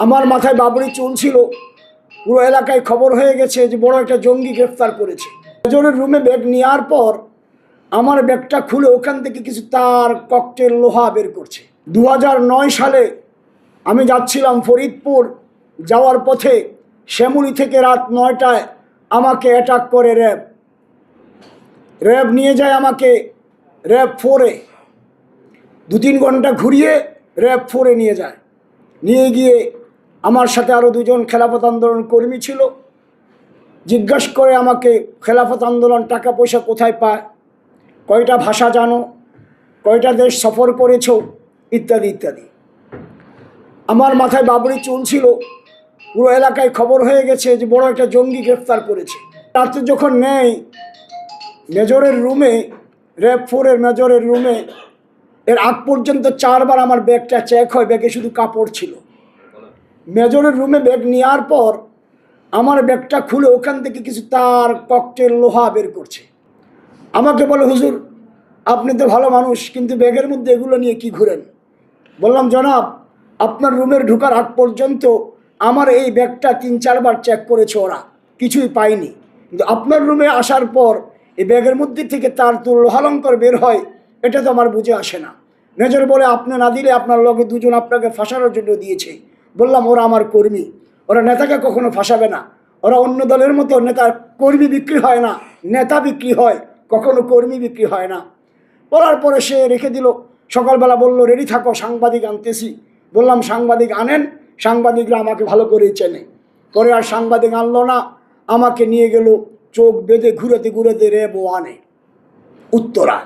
আমার মাথায় বাবরি চুল ছিল, পুরো এলাকায় খবর হয়ে গেছে যে বড় একটা জঙ্গি গ্রেফতার করেছে। মেজরের রুমে ব্যাগ নেওয়ার পর আমার ব্যাগটা খুলে ওখান থেকে কিছু তার, ককটেল, লোহা বের করছে। 2009 সালে আমি যাচ্ছিলাম ফরিদপুর, যাওয়ার পথে শ্যামলী থেকে রাত 9টায় আমাকে অ্যাটাক করে র্যাব নিয়ে যায় আমাকে র্যাব 4-এ। 2-3 ঘন্টা ঘুরিয়ে র্যাব 4-এ নিয়ে যায়। নিয়ে গিয়ে আমার সাথে আরও 2জন খেলাফত আন্দোলন কর্মী ছিল। জিজ্ঞাসা করে আমাকে খেলাফত আন্দোলন টাকা পয়সা কোথায় পায়, কয়টা ভাষা জানো, কয়টা দেশ সফর করেছো, ইত্যাদি ইত্যাদি। আমার মাথায় বাবরি চুল ছিল, পুরো এলাকায় খবর হয়ে গেছে যে বড় একটা জঙ্গি গ্রেফতার করেছে। রাতে যখন নেয় মেজরের রুমে, র্যাব 4-এর মেজরের রুমে, এর আগ পর্যন্ত 4 বার আমার ব্যাগটা চেক হয়, ব্যাগে শুধু কাপড় ছিল। মেজরের রুমে ব্যাগ নেওয়ার পর আমার ব্যাগটা খুলে ওখান থেকে কিছু তার, ককটেল, লোহা বের করছে। আমাকে বলে, হুজুর আপনি তো ভালো মানুষ, কিন্তু ব্যাগের মধ্যে এগুলো নিয়ে কি ঘুরেন? বললাম, জনাব আপনার রুমের ঢোকার আগ পর্যন্ত আমার এই ব্যাগটা 3-4 বার চেক করেছে, ওরা কিছুই পায়নি। কিন্তু আপনার রুমে আসার পর এই ব্যাগের মধ্যে থেকে তার তো লোহালঙ্কর বের হয়, এটা তো আমার বুঝে আসে না। মেজর বলে, আপনি না দিলে আপনার লগে 2জন আপনাকে ফাঁসানোর জন্য দিয়েছে। বললাম, ওরা আমার কর্মী, ওরা নেতাকে কখনো ফাঁসাবে না। ওরা অন্য দলের মতো নেতার কর্মী বিক্রি হয় না, নেতা বিক্রি হয়, কখনো কর্মী বিক্রি হয় না। বলার পরে সে রেখে দিল। সকালবেলা বলল, রেডি থাকো, সাংবাদিক আনতেছি। বললাম, সাংবাদিক আনেন। সাংবাদিকরা আমাকে ভালো করেই চেনে। পরে আর সাংবাদিক আনলো না, আমাকে নিয়ে গেল চোখ বেঁধে ঘুরাতে ঘুরাতে র্যাব 1-এ, উত্তরা।